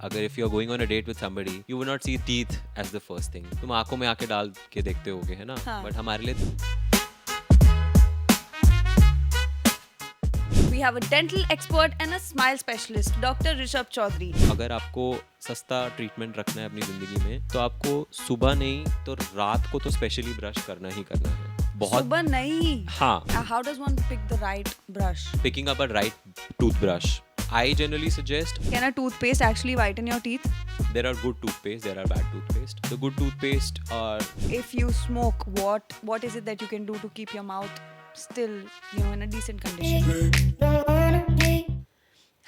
अगर if you're going on a date with somebody, you would not see teeth as the first thing. तुम आंखों में आके डाल के देखते होगे, है ना? हाँ. But हमारे लिए We have a dental expert and a smile specialist, Dr. Rishabh Chaudhary. अगर आपको सस्ता ट्रीटमेंट रखना है अपनी ज़िंदगी में तो आपको सुबह नहीं तो रात को तो स्पेशली ब्रश करना ही करना है. बहुत सुबह नहीं. हाँ. How does one pick the right brush? Picking up a right toothbrush. I generally suggest Can a toothpaste actually whiten your teeth? there are good toothpaste, there are bad toothpaste. The good toothpaste are If you smoke, what is it that you can do to keep your mouth still, in a decent condition?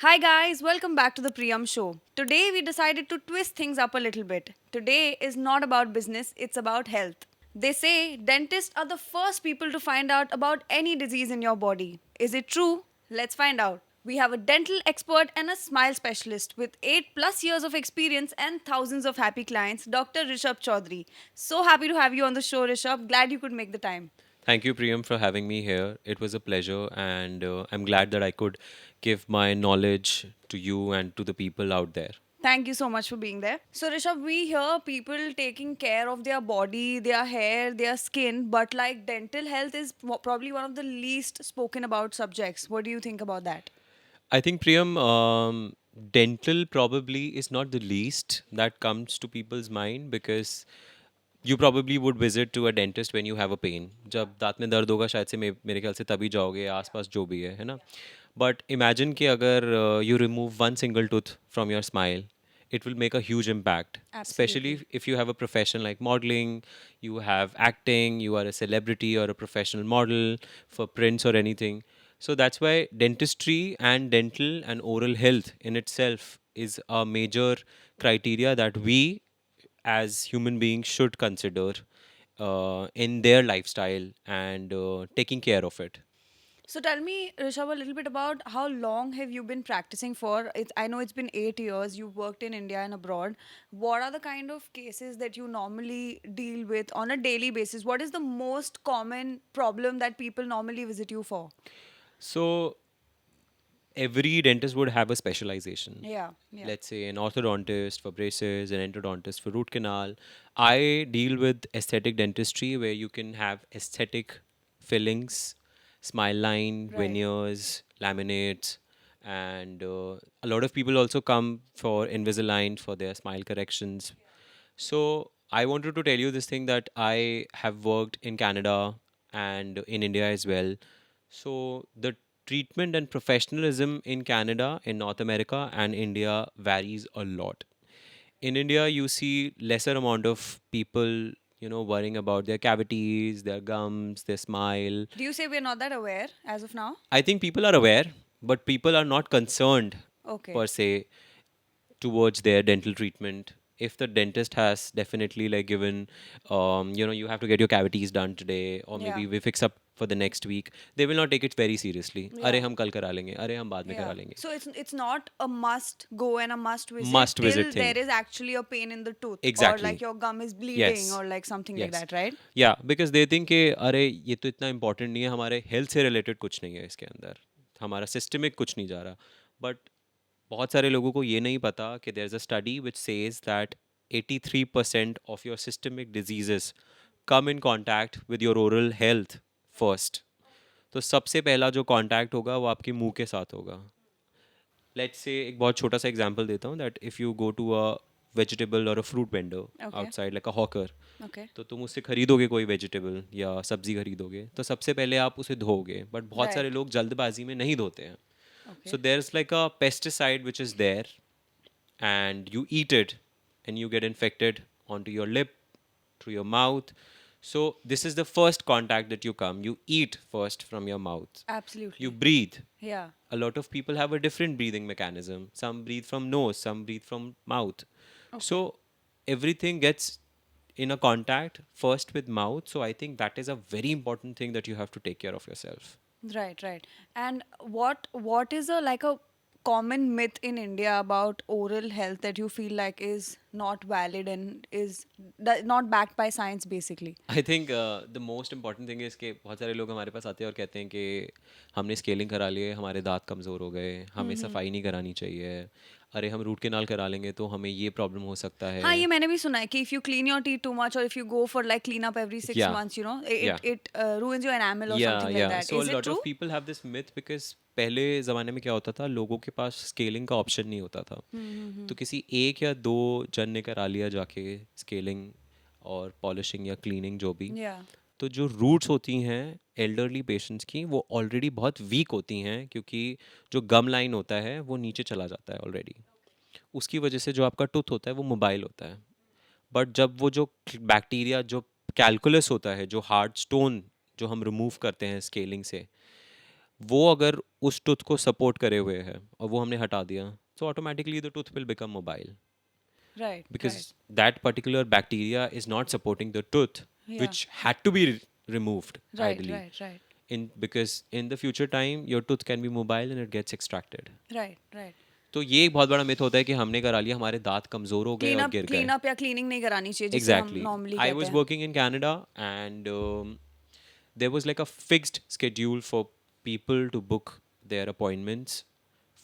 Hi guys, welcome back to the Priyam show. Today we decided to twist things up a little bit. Today is not about business, it's about health. They say dentists are the first people to find out about any disease in your body. Is it true? Let's find out. We have a dental expert and a smile specialist with 8+ years of experience and thousands of happy clients, Dr. Rishabh Chaudhary. So happy to have you on the show, Rishabh. Glad you could make the time. Thank you, Priyam, for having me here. It was a pleasure, and I'm glad that I could give my knowledge to you and to the people out there. Thank you so much for being there. So, Rishabh, we hear people taking care of their body, their hair, their skin, but like dental health is probably one of the least spoken about subjects. What do you think about that? I think, Priyam, dental probably is not the least that comes to people's mind because you probably would visit to a dentist when you have a pain. जब दांत में दर्द होगा शायद से मेरे ख्याल से तभी जाओगे आसपास जो भी है ना. But imagine कि अगर you remove one single tooth from your smile, it will make a huge impact. Especially if you have a profession like modeling, you have acting, you are a celebrity or a professional model for prints or anything. So that's why dentistry and dental and oral health in itself is a major criteria that we as human beings should consider in their lifestyle and taking care of it. So tell me, Rishabh, a little bit about how long have you been practicing for? I know it's been 8 years. You've worked in India and abroad. What are the kind of cases that you normally deal with on a daily basis? What is the most common problem that people normally visit you for? So every dentist would have a specialization. Yeah. Let's say an orthodontist for braces, an endodontist for root canal. I deal with aesthetic dentistry where you can have aesthetic fillings, smile line, Right. veneers, laminates, and a lot of people also come for Invisalign for their smile corrections. So I wanted to tell you this thing that I have worked in Canada and in India as well. So the treatment and professionalism in Canada, in North America, and India varies a lot. In India, you see lesser amount of people, worrying about their cavities, their gums, their smile. Do you say we're not that aware as of now? I think people are aware, but people are not concerned Okay. per se towards their dental treatment. If the dentist has definitely like given, you have to get your cavities done today, or maybe Yeah. we fix up for the next week, they will not take it very seriously. Yeah. अरे हम कल करा लेंगे, अरे हम बाद में Yeah. करा लेंगे. So it's not a must go and a must visit Must till visit thing. there is actually a pain in the tooth. Exactly. Or like your gum is bleeding Yes. or like something like Yes. that, right? Yeah, because they think कि अरे ये तो इतना important नहीं है, हमारे health से related कुछ नहीं है इसके अंदर, हमारा systemic कुछ नहीं जा रहा. But बहुत सारे लोगों को ये नहीं पता कि there's a study which says that 83% of your systemic diseases come in contact with your oral health first. तो सबसे पहला जो कांटेक्ट होगा वो आपके मुंह के साथ होगा. लेट्स से एक बहुत छोटा सा एग्जांपल देता हूँ that if you go to a vegetable और a fruit vendor outside like a hawker, Okay. तो तुम उससे खरीदोगे कोई वेजिटेबल या सब्जी खरीदोगे तो सबसे पहले आप उसे धोगे, बट बहुत सारे लोग जल्दबाजी में नहीं धोते हैं. Okay. So there's like a pesticide which is there, and you eat it, and you get infected onto your lip, through your mouth. So this is the first contact that you come. You eat first from your mouth. Absolutely. You breathe. Yeah. A lot of people have a different breathing mechanism. Some breathe from nose, some breathe from mouth. So everything gets in a contact first with mouth. So I think that is a very important thing that you have to take care of yourself. Right. And what is a common myth in India about oral health that you feel like is not valid and is not backed by science basically? I think the most important thing is कि बहुत सारे लोग हमारे पास आते हैं और कहते हैं कि हमने स्केलिंग करा लिए, हमारे दांत कमज़ोर हो गए, हमें सफाई नहीं करानी चाहिए. अरे हम रूट कैनाल करा लेंगे तो हमें ये प्रॉब्लम हो सकता है. हाँ, ये मैंने भी सुना है कि if you clean your teeth too much और if you go for like clean up every 6 Yeah, months, yeah. It ruins your enamel or Yeah, something like yeah. that. So a Is it lot true? of people have this myth because पहले ज़माने में क्या होता था, लोगों के पास scaling का option नहीं होता था. तो किसी एक या दो जन ने करा लिया जाके स्केलिंग और पॉलिशिंग या क्लीनिंग जो भी. Yeah. तो जो रूट्स होती हैं एल्डरली पेशेंट्स की, वो ऑलरेडी बहुत वीक होती हैं, क्योंकि जो गम लाइन होता है वो नीचे चला जाता है ऑलरेडी. उसकी वजह से जो आपका टूथ होता है वो मोबाइल होता है. बट जब वो जो बैक्टीरिया, जो कैलकुलस होता है, जो हार्ड स्टोन जो हम रिमूव करते हैं स्केलिंग से, वो अगर उस टूथ को सपोर्ट करे हुए है और वो हमने हटा दिया, तो automatically the tooth will become mobile, Right, because right. that particular bacteria is not supporting the tooth, Yeah. which had to be removed Right, ideally. right, right. Because in the future time your tooth can be mobile and it gets extracted. Right, right. तो ये एक बहुत बड़ा myth होता है कि हमने करा लिया, हमारे दांत कमज़ोर हो गए और गिर क्लीन गए. अप या क्लीनिंग नहीं करानी चाहिए जिसे हम Exactly. नॉर्मली I कहते was हैं. working in Canada, and there was like a fixed schedule for people to book their appointments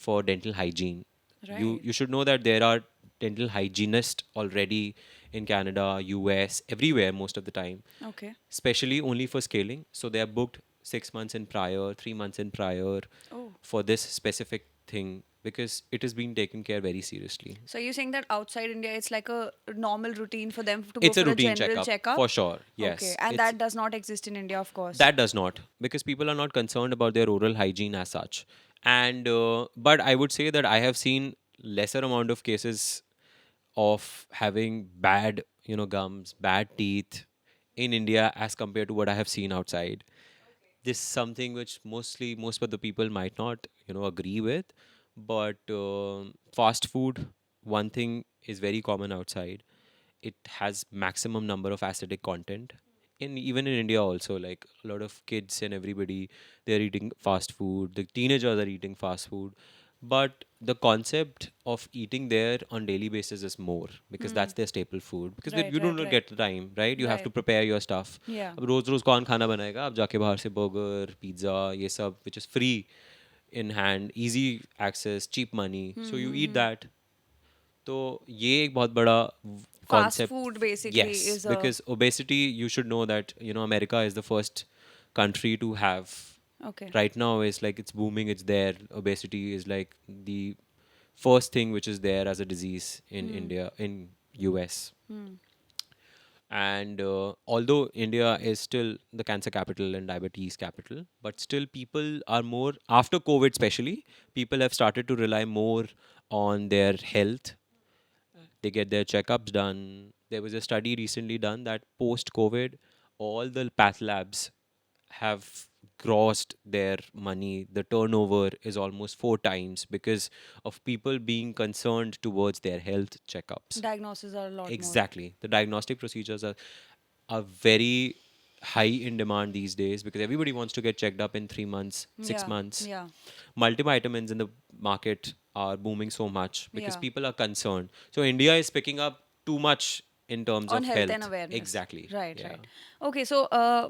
for dental hygiene. Right. You should know that there are dental hygienists already in Canada, US, everywhere most of the time, Okay. especially only for scaling. So they are booked 6 months in prior, 3 months in prior Oh. for this specific thing, because it is being taken care very seriously. So you're saying that outside India, it's like a normal routine for them to go It's a for a routine general checkup, checkup? for sure. Okay, Yes, and it's, that does not exist in India, of course. that does not, because people are not concerned about their oral hygiene as such. And but I would say that I have seen lesser amount of cases of having bad, gums, bad teeth in India as compared to what I have seen outside. This is something which most of the people might not, agree with. But fast food, one thing is very common outside. It has maximum number of acidic content. In even in India also, like a lot of kids and everybody, they're eating fast food. The teenagers are eating fast food. But the concept of eating there on daily basis is more, because that's their staple food. Because Right, you right, don't right. get the time, right? You have to Right. prepare your stuff. Yeah. अब रोज रोज कौन खाना बनाएगा? आप जाके बाहर से burger, pizza, ये सब which is free in hand, easy access, cheap money. So you eat that. तो ये एक बहुत बड़ा Fast concept. food basically Yes, is a because obesity, you should know that, America is the first country to have. okay. Right now is like it's booming, it's there. Obesity is like the first thing which is there as a disease in India, in US. And although India is still the cancer capital and diabetes capital, but still people are more, after COVID especially, people have started to rely more on their health. They get their checkups done. There was a study recently done that post COVID, all the path labs have grossed their money. The turnover is almost 4 times because of people being concerned towards their health checkups. Diagnoses are a lot more. Exactly. The diagnostic procedures are very high in demand these days, because everybody wants to get checked up in 3 months, six Yeah, months. yeah. Multivitamins in the market are booming so much because Yeah. people are concerned. So India is picking up too much in terms On of health health. and awareness. Exactly. Right, Yeah. right. Okay, so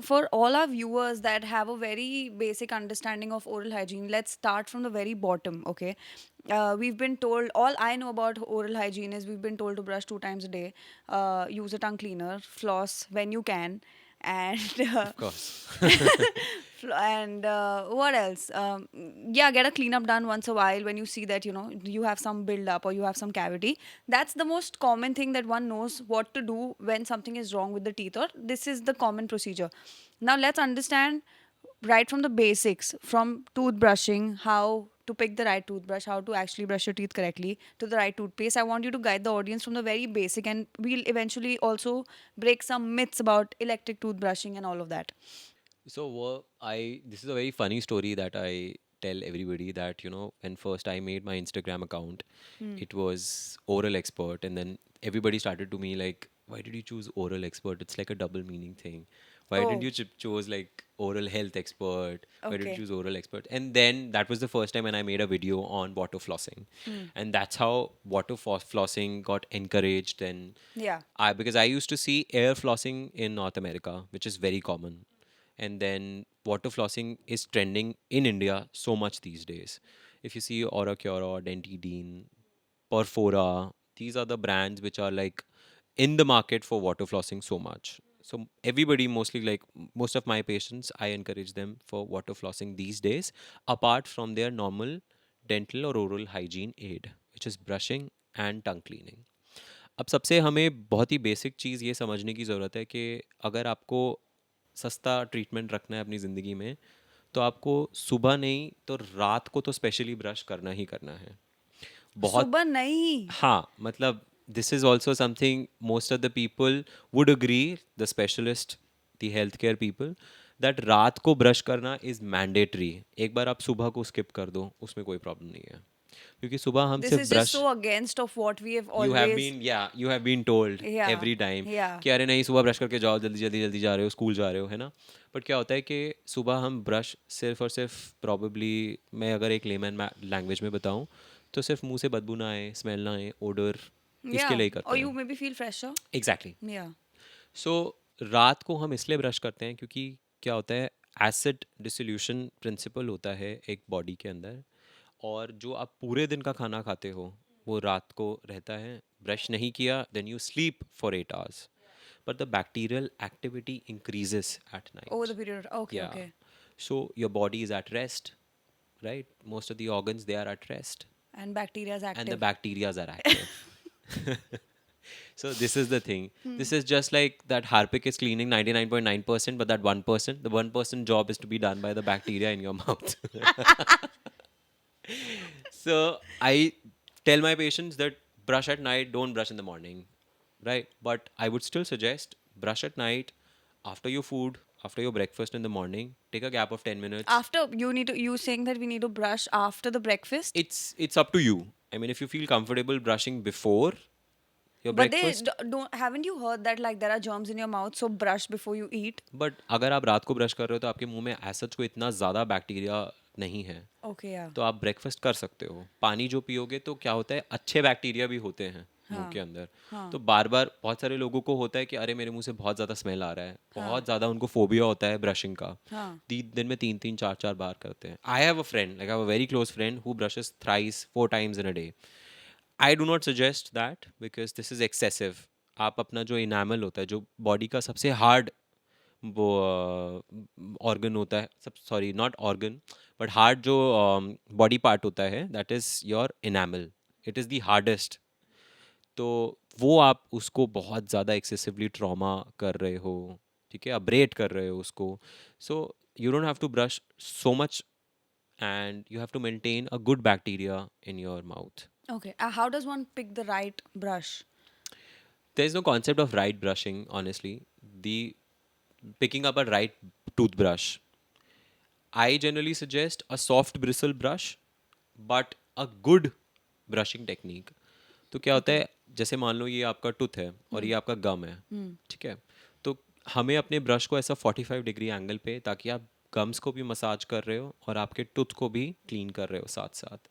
for all our viewers that have a very basic understanding of oral hygiene, let's start from the very bottom. Okay, we've been told, all I know about oral hygiene is we've been told to brush 2 times a day, use a tongue cleaner, floss when you can, and Of course. and what else? Yeah, get a cleanup done once a while when you see that you have some build up or you have some cavity. That's the most common thing that one knows what to do when something is wrong with the teeth, or this is the common procedure. Now let's understand right from the basics, from toothbrushing, how to pick the right toothbrush, how to actually brush your teeth correctly, to the right toothpaste. I want you to guide the audience from the very basic, and we'll eventually also break some myths about electric toothbrushing and all of that. So this is a very funny story that I tell everybody, that when first I made my Instagram account, it was oral expert, and then everybody started to me like, why did you choose oral expert? It's like a double meaning thing. Why didn't Oh, you choose like oral health expert? Why did you okay. choose oral expert? And then that was the first time when I made a video on water flossing, and that's how water flossing got encouraged. And Yeah. because I used to see air flossing in North America, which is very common, and then water flossing is trending in India so much these days. If you see Aura Cura or Dentidine, Porfora. These are the brands which are like in the market for water flossing so much. So everybody, mostly like most of my patients, I encourage them for water flossing these days, apart from their normal dental or oral hygiene aid, which is brushing and tongue cleaning. अब सबसे हमें बहुत ही basic चीज़ ये समझने की ज़रूरत है कि अगर आपको सस्ता ट्रीटमेंट रखना है अपनी ज़िंदगी में, तो आपको सुबह नहीं तो रात को तो स्पेशली ब्रश करना ही करना है। बहुत, सुबह नहीं। हाँ, मतलब this is also something most of the people would agree, the specialist, the health care people, that रात को ब्रश करना इज मैंडेटरी। एक बार आप सुबह को स्किप कर दो, उसमें कोई प्रॉब्लम नहीं है, क्योंकि सुबह हम This सिर्फ is just ब्रश, so against of what we have you have always. Been, या you have been told Yeah, every time yeah. कि अरे नहीं सुबह ब्रश करके जाओ, जल्दी जल्दी जल्दी जा रहे हो, स्कूल जा रहे हो, है ना। बट क्या होता है कि सुबह हम ब्रश सिर्फ और सिर्फ, प्रॉबेबली मैं अगर एक लेमन लैंग्वेज में बताऊं, तो सिर्फ मुंह से बदबू ना आए, स्मेल ना आए, ओडर, इसके Yeah. लिए ही Or करते you हैं। maybe feel fresher. Exactly. Yeah. सो रात को हम इसलिए ब्रश करते हैं क्योंकि क्या होता है, एसिड डिसोल्यूशन प्रिंसिपल होता है एक बॉडी के अंदर, और जो आप पूरे दिन का खाना खाते हो वो रात को रहता है। ब्रश नहीं किया, then you sleep for 8 hours, but the bacterial activity increases at Over night. the period. Okay, Yeah. okay. So your body is at rest, right? Most of the organs, they are at rest, And bacteria is and the active. bacterias are active. So this is the thing. This is just like that Harpic is cleaning 99.9%, but that 1%, the 1% job is to be done by the bacteria in your mouth. So I tell my patients that brush at night, don't brush in the morning, right? But I would still suggest brush at night, after your food, after your breakfast in the morning. Take a gap of 10 minutes. After you saying that we need to brush after the breakfast. It's up to you. I mean, if you feel comfortable brushing before your But they breakfast, don't. Haven't you heard that like there are germs in your mouth, so brush before you eat? But अगर आप रात को brush कर रहे हो तो आपके मुंह में एसिड को इतना ज़्यादा बैक्टीरिया नहीं है, Okay, yeah. तो आप ब्रेकफास्ट कर सकते हो। पानी जो पियोगे तो क्या होता है, अच्छे बैक्टीरिया भी होते हैं मुंह हाँ, के अंदर। हाँ, तो बार बार बहुत सारे लोगों को होता है कि अरे मेरे मुंह से बहुत ज़्यादा स्मेल आ रहा है, बहुत ज़्यादा उनको फोबिया होता है ब्रशिंग का। हाँ. दिन में 3-3 4-4 बार करते हैं। I have a friend, like I have a very close friend who brushes thrice 4 times in a day. I do not suggest that because this is excessive. आप अपना जो इनामल होता है, जो बॉडी का सबसे हार्ड वो ऑर्गन होता है, सब, sorry not organ, but hard जो बॉडी पार्ट होता है, that is your enamel, it is the hardest. तो वो आप उसको बहुत ज़्यादा एक्सेसिवली ट्रॉमा कर रहे हो, ठीक है, अब्रेट कर रहे हो उसको। So you don't have to brush so much, and you have to maintain a good bacteria in your mouth. Okay. How does one pick the right brush? There is no concept of right brushing, honestly. The picking up a right toothbrush. I generally suggest a soft bristle brush, but a good brushing technique. तो क्या होता है, जैसे मान लो ये आपका tooth है और ये आपका गम है, ठीक है, तो हमें अपने ब्रश को ऐसा 45 डिग्री एंगल पे, ताकि आप गम्स को भी मसाज कर रहे हो और आपके टूथ को भी क्लीन कर रहे हो साथ साथ,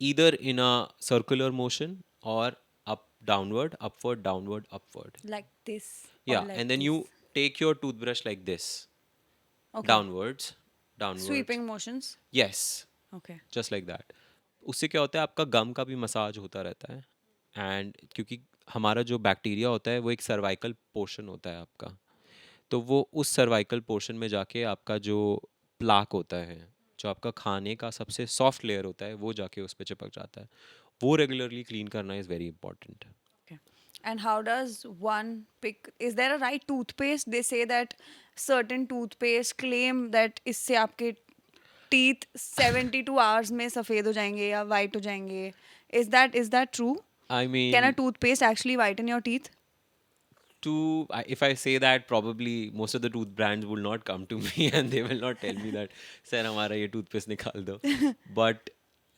either in a circular motion or up downward, upward, downward, upward. Like this or Yeah, like and then this? you take your toothbrush like this, Okay. downwards, downwards. Sweeping motions. Yes, Okay. just like that. उससे क्या होता है, आपका गम का भी massage होता रहता है, एंड क्योंकि हमारा जो बैक्टीरिया होता है वो एक सर्वाइकल पोर्शन होता है आपका, तो वो उस सर्वाइकल पोर्शन में जाके आपका जो प्लाक होता है, जो आपका खाने का सबसे सॉफ्ट लेयर होता है, वो जाके उस पर चिपक जाता है। वो रेगुलरली क्लीन करना is very important. Okay. And how does one pick? Is there a right toothpaste? They say that certain toothpaste claim that इससे आपके teeth 72 hours में सफेद हो जाएंगे या white हो जाएंगे. Is that true? I Can a mean, toothpaste actually whiten your teeth? if I say that, probably most of the tooth brands will not come to me and they will not tell me that sir हमारा ये toothpaste निकाल दो। But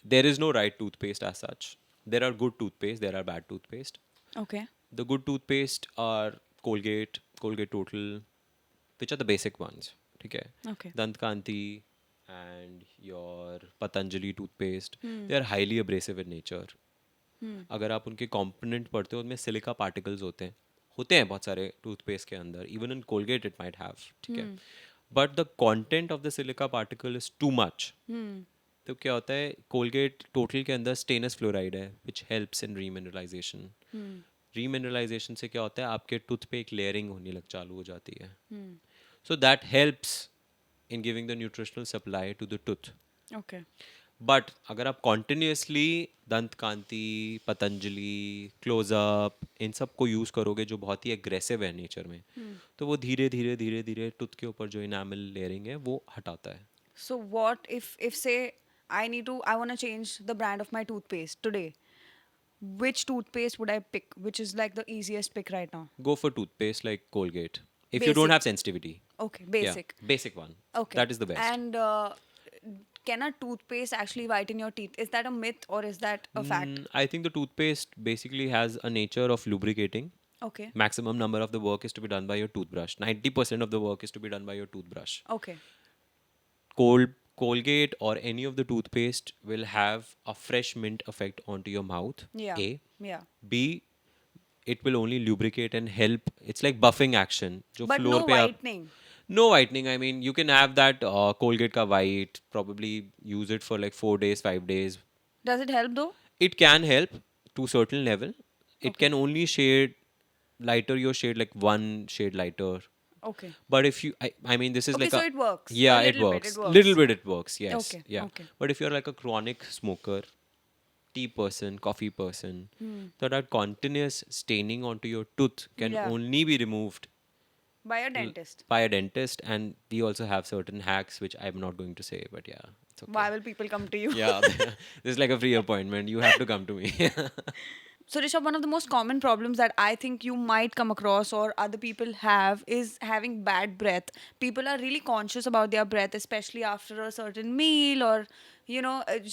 there is no right toothpaste as such. There are good toothpaste, there are bad toothpaste. Okay. The good toothpaste are Colgate, Colgate Total, which are the basic ones. ठीक है, Okay. Dant Kanti and your Patanjali toothpaste, they are highly abrasive in nature. अगर आप उनके component पढ़ते हो, उनमें silica particles होते हैं बहुत सारे टूथपेस्ट के अंदर, even in Colgate it might have, ठीक है, but the content of the silica particle is too much, तो क्या होता है, कोलगेट टोटल के अंदर स्टेनस फ्लोराइड है which helps in remineralisation. Remineralisation से क्या होता है, आपके टूथ पे एक लेयरिंग होने लग चालू हो जाती है. So that helps in giving the nutritional supply to the tooth. Okay. But अगर आप कॉन्टिन्यूसली दंत कांति, पतंजलि, क्लोजअप इन सब को यूज़ करोगे जो बहुत ही एग्रेसिव है नेचर में, तो वो धीरे धीरे धीरे धीरे टूथ के ऊपर जो इनामल लेयरिंग है वो हटाता है. So what if say I want to change the brand of my toothpaste today? Which toothpaste would I pick? Which is like the easiest pick right now? Go for toothpaste like Colgate. If you don't Basic. have sensitivity. Okay, Yeah, basic. basic one. Okay. That is the best. And can a toothpaste actually whiten your teeth? Is that a myth or is that a fact? I think the toothpaste basically has a nature of lubricating. Okay. Maximum number of the work is to be done by your toothbrush. 90% of the work is to be done by your toothbrush. Okay. Colgate or any of the toothpaste will have a fresh mint effect onto your mouth. Yeah. A. Yeah. B. It will only lubricate and help. It's like buffing action. जो But floor no पे आप whitening. No whitening. I mean, you can have that Colgate ka white. Probably use it for like 4 days, 5 days. Does it help though? It can help to certain level. It Okay. can only shade lighter your shade like one shade lighter. Okay. But if you, I mean, this is Okay, like so a it works. yeah, A it little bit. works. It works. Little bit it works. Yes, Okay. yeah. Okay. But if you're like a chronic smoker, tea person, coffee person, so that continuous staining onto your tooth can Yeah. only be removed By a dentist. by a dentist, and we also have certain hacks which I'm not going to say, but yeah, it's okay. Why will people come to you? Yeah, this is like a free appointment. You have to come to me. So, Rishabh, one of the most common problems that I think you might come across or other people have is having bad breath. People are really conscious about their breath, especially after a certain meal or,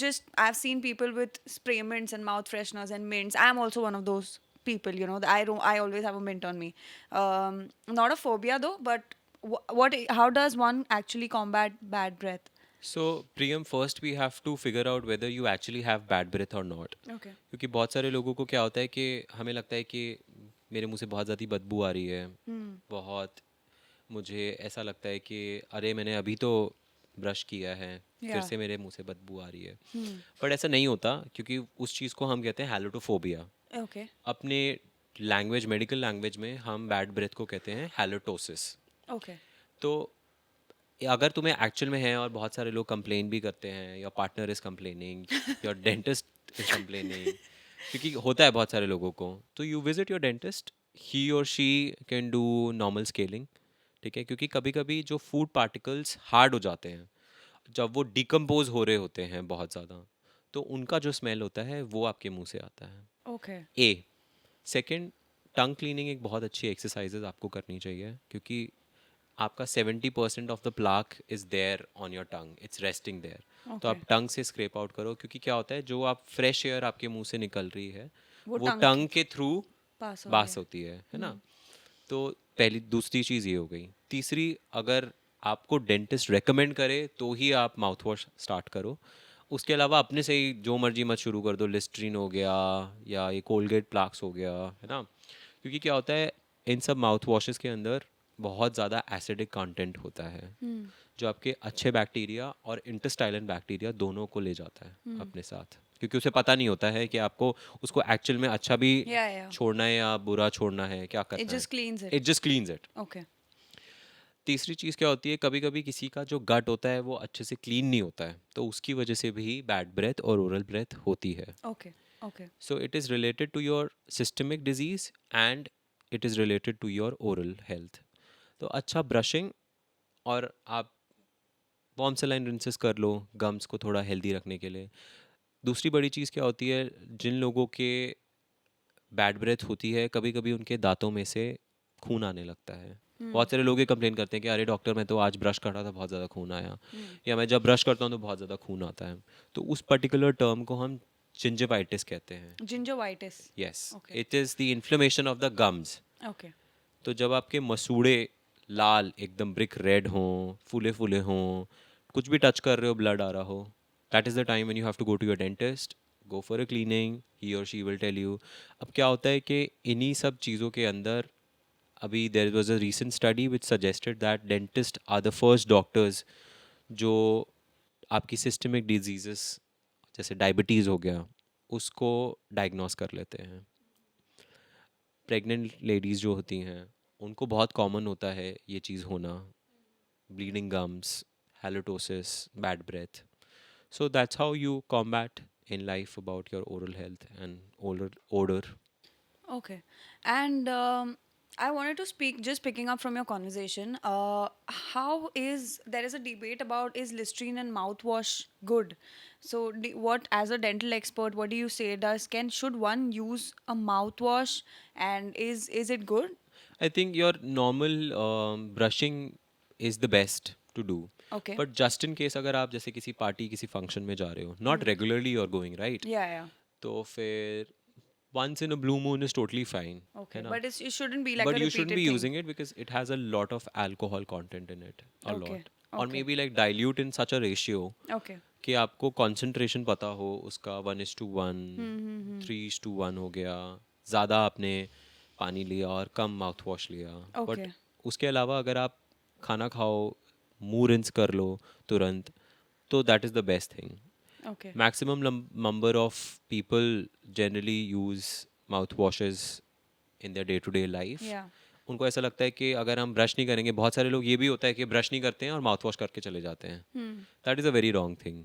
just I've seen people with spray mints and mouth fresheners and mints. I'm also one of those people, I always have a mint on me. Not a phobia though, but how does one actually combat bad breath? So, Priyam, first we have to figure out whether you actually have bad breath or not. Okay. क्योंकि बहुत सारे लोगों को क्या होता है कि हमें लगता है कि मेरे मुंह से बहुत ज़्यादा बदबू आ रही है, बहुत मुझे ऐसा लगता है कि अरे मैंने अभी तो ब्रश किया है, फिर Yeah. से मेरे मुंह से बदबू आ रही है. बट ऐसा नहीं होता, क्योंकि उस चीज़ को हम कहते हैं हैलोटोफोबिया. Okay. अपने लैंग्वेज, मेडिकल लैंग्वेज में हम बैड ब्रेथ को कहते हैं हैलोटोसिस. Okay. तो अगर तुम्हें एक्चुअल में है, और बहुत सारे लोग कंप्लेन भी करते हैं, your partner is complaining, your dentist is complaining, क्योंकि होता है बहुत सारे लोगों को, तो you visit your dentist. He or she can do normal scaling. ठीक है, क्योंकि कभी कभी जो फूड पार्टिकल्स हार्ड हो जाते हैं, जब वो डिकम्पोज हो रहे होते हैं बहुत ज़्यादा, तो उनका जो स्मेल होता है वो आपके मुंह से आता है. Okay. ए. सेकेंड, टंग क्लीनिंग एक बहुत अच्छी एक्सरसाइजेज आपको करनी चाहिए, क्योंकि आपका 70% of the plaque is there on your tongue, it's resting there. तो आप Okay. टंग से स्क्रैप आउट करो, क्योंकि क्या होता है, जो आप फ्रेश एयर आपके मुंह से निकल रही है वो वो टंग टंग के थ्रू पास हो बास गया। होती है ना. तो पहली, दूसरी चीज़ ये हो गई. तीसरी, अगर आपको डेंटिस्ट रेकमेंड करे तो ही आप माउथ वॉश स्टार्ट करो. उसके अलावा अपने से ही जो मर्जी मत शुरू कर दो. लिस्ट्रीन हो गया या ये कोलगेट प्लाक्स हो गया, है ना. क्योंकि क्या होता है, इन सब माउथ वॉशेस के अंदर बहुत ज़्यादा एसिडिक कंटेंट होता है, जो आपके अच्छे बैक्टीरिया और इंटेस्टाइनल बैक्टीरिया दोनों को ले जाता है अपने साथ, क्योंकि उसे पता नहीं होता है कि आपको उसको एक्चुअल में अच्छा भी Yeah, yeah. छोड़ना है या बुरा छोड़ना है, क्या करना It just cleans it. It just cleans it. Okay. तीसरी चीज़ क्या होती है, कभी कभी किसी का जो गट होता है वो अच्छे से क्लीन नहीं होता है, तो उसकी वजह से भी बैड ब्रेथ और ओरल ब्रेथ होती है. Okay. Okay. So it is related to your systemic disease and it is related to your oral health. तो अच्छा ब्रशिंग, और आप वार्म सलाइन रिंसेस कर लो गम्स को थोड़ा हेल्दी रखने के लिए. दूसरी बड़ी चीज़ क्या होती है, जिन लोगों के बैड ब्रेथ होती है, कभी कभी उनके दांतों में से खून आने लगता है. बहुत सारे लोग ये कंप्लेन करते हैं कि अरे डॉक्टर, मैं तो आज ब्रश कर रहा था, बहुत ज़्यादा खून आया, या मैं जब ब्रश करता हूँ तो बहुत ज़्यादा खून आता है. तो उस पर्टिकुलर टर्म को हम जिंजिवाइटिस कहते हैं. Gingivitis. Yes, Okay. It is the inflammation of the gums. Okay. तो जब आपके मसूड़े लाल एकदम ब्रिक रेड हों, फूले फूले हों, कुछ भी टच कर रहे हो ब्लड आ रहा हो, that is the time when you have to go to your dentist. Go for a cleaning, he or she will tell you. अब क्या होता है कि इन्हीं सब चीज़ों के अंदर, अभी there was a recent study which suggested that dentist are the first doctors जो आपकी सिस्टमिक डिजीजेस जैसे डायबिटीज़ हो गया, उसको डायग्नोस कर लेते हैं। प्रेग्नेंट लेडीज़ जो होती हैं उनको बहुत कॉमन होता है ये चीज़ होना, bleeding gums, halitosis, bad breath. So that's how you combat in life about your oral health and oral odor. Okay. And I wanted to speak, just picking up from your conversation, how is there is a debate about is Listerine and mouthwash good? So, what, as a dental expert, what do you say? Should one use a mouthwash, and is it good? I think your normal brushing is the best to do. Okay. But just in case अगर आप जैसे किसी party किसी function में जा रहे हो, not regularly you're going, right? Yeah, yeah. तो फिर once in a blue moon is totally fine, Okay. है ना? But it shouldn't be like But a you shouldn't be repeated thing. using it because it has a lot of alcohol content in it, a Okay. lot. Or Okay. maybe like dilute in such a ratio Okay. कि आपको concentration पता हो उसका 1:1, 3:1 हो गया, ज़्यादा आपने पानी लिया और कम माउथ वॉश लिया। But Okay. उसके अलावा अगर आप खाना खाओ, मुंह रिंस कर लो तुरंत, तो that is the best thing. Okay. Maximum number of people generally use mouth washes in their day to day life. Yeah. उनको ऐसा लगता है कि अगर हम ब्रश नहीं करेंगे, बहुत सारे लोग ये भी होता है कि ब्रश नहीं करते हैं और माउथ वॉश करके चले जाते हैं। That is a very wrong thing.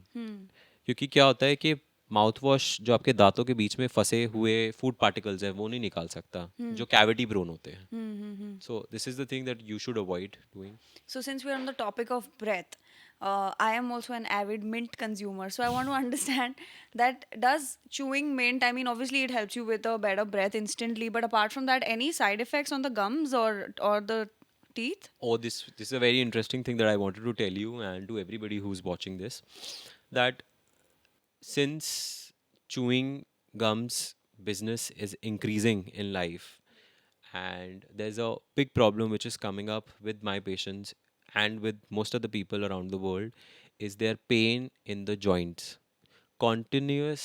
क्योंकि क्या होता है कि माउथ वॉश जो आपके दांतों के बीच में फंसे हुए फूड पार्टिकल्स हैं वो नहीं निकाल सकता, जो कैविटी प्रोन होते हैं। सो this is the thing that you should avoid doing. So, since we're on the topic of breath, I am also an avid mint consumer. So, I want to understand that does chewing mint, I mean, obviously it helps you with a better breath instantly, but apart from that, any side effects on the gums or the teeth? Oh, this is a very interesting thing that I wanted to tell you and to everybody who's watching this, that since chewing gums business is increasing in life, and there's a big problem which is coming up with my patients and with most of the people around the world, is their pain in the joints, continuous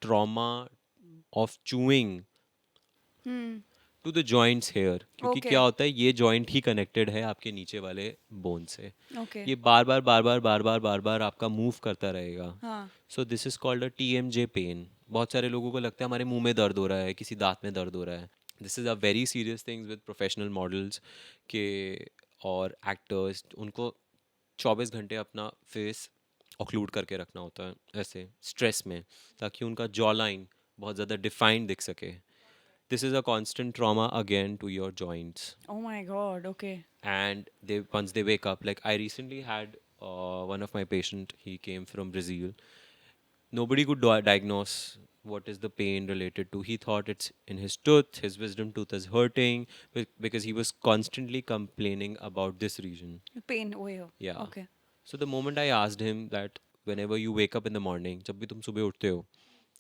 trauma of chewing to the joints here, क्योंकि क्या Okay. होता है ये joint ही connected है आपके नीचे वाले bone से। Okay. ये बार बार बार बार बार बार बार बार आपका मूव करता रहेगा। हाँ. So this is called a TMJ pain. बहुत सारे लोगों को लगता है हमारे मुंह में दर्द हो रहा है, किसी दांत में दर्द हो रहा है। This is a very serious things with professional models के और एक्टर्स। उनको 24 घंटे अपना फेस ऑक्लूड करके रखना होता है ऐसे स्ट्रेस में, ताकि उनका जॉ लाइन बहुत ज़्यादा डिफाइंड दिख सके। This is a constant trauma again to your joints. Oh my God. Okay. And they once they wake up, like I recently had one of my patient, he came from Brazil. Nobody could diagnose what is the pain related to. He thought it's in his tooth, his wisdom tooth is hurting, because he was constantly complaining about this region. Pain. Oh, yeah. Yeah. Okay. So the moment I asked him that whenever you wake up in the morning, जब भी तुम सुबह उठते हो,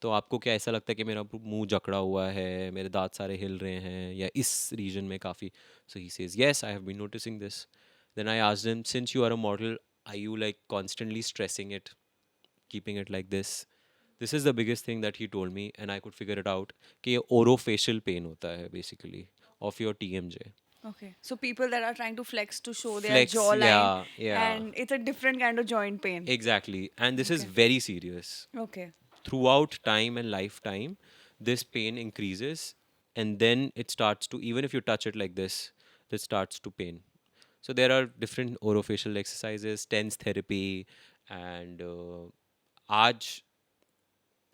तो आपको क्या ऐसा लगता है कि मेरा मुंह जकड़ा हुआ है, मेरे दांत सारे हिल रहे हैं, या इस रीजन में काफ़ी? So he says, yes, I have been noticing this. Then I asked him, since you are a model, are you like constantly stressing it, keeping it like this? This is the biggest thing that he told me, and I could figure it out कि ये orofacial pain होता है basically of your TMJ. Okay. So, people that are trying to flex to show their Flex, jawline, yeah, and it's a different kind of joint pain. exactly. And this is Okay. very serious. Okay. Throughout time and lifetime, this pain increases, and then it starts to, even if you touch it like this starts to pain. So there are different orofacial exercises, tense therapy, and aaj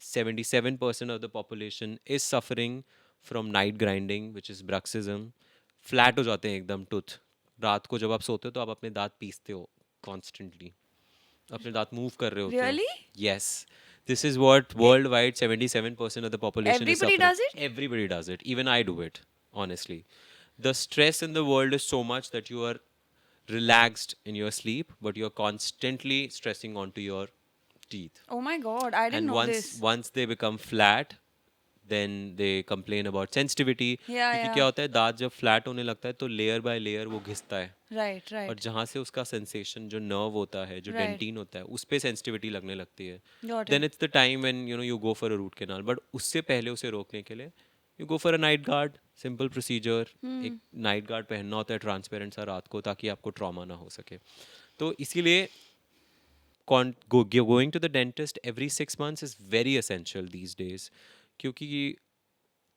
77% of the population is suffering from night grinding, which is bruxism. Flat हो जाते हैं एकदम tooth. रात को जब आप सोते हो तो आप अपने दांत पीसते हो कॉन्स्टेंटली, अपने दांत मूव कर रहे होते हो। Really? Yes, this is what worldwide 77% of the population is Everybody suffering. does it? Everybody does it. Even I do it, honestly. The stress in the world is so much that you are relaxed in your sleep, but you're constantly stressing onto your teeth. Oh my God. I didn't And know once this. once they become flat, then they complain about sensitivity. Yeah, क्योंकि yeah. क्या होता है, दांत जब flat होने लगता है तो लेयर बाय लेयर वो घिसता है, Right, और right. जहाँ से उसका सेंसेशन जो नर्व होता है, जो Right. डेंटिन होता है, उस पे सेंसिटिविटी लगने लगती है। Got then it. It's the time when you go for a root canal. But उससे पहले उसे रोकने के लिए you go for a night guard, simple procedure. एक नाइट गार्ड पहनना होता है ट्रांसपेरेंट सा रात को, ताकि आपको ट्रॉमा ना हो सके। तो इसीलिए going to the dentist every 6 months is very essential these days, क्योंकि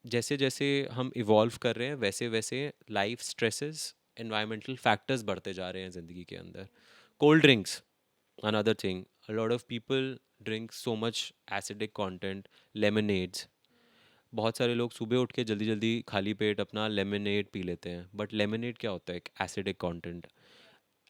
जैसे जैसे हम इवॉल्व कर रहे हैं वैसे वैसे लाइफ स्ट्रेसेस एनवायरमेंटल फैक्टर्स बढ़ते जा रहे हैं ज़िंदगी के अंदर. Cold drinks, another thing, a lot of people drink so much acidic content, lemonades. बहुत सारे लोग सुबह उठ के जल्दी जल्दी खाली पेट अपना लेमनेड पी लेते हैं, बट लेमनेड क्या होता है? एक एसिडिक कंटेंट.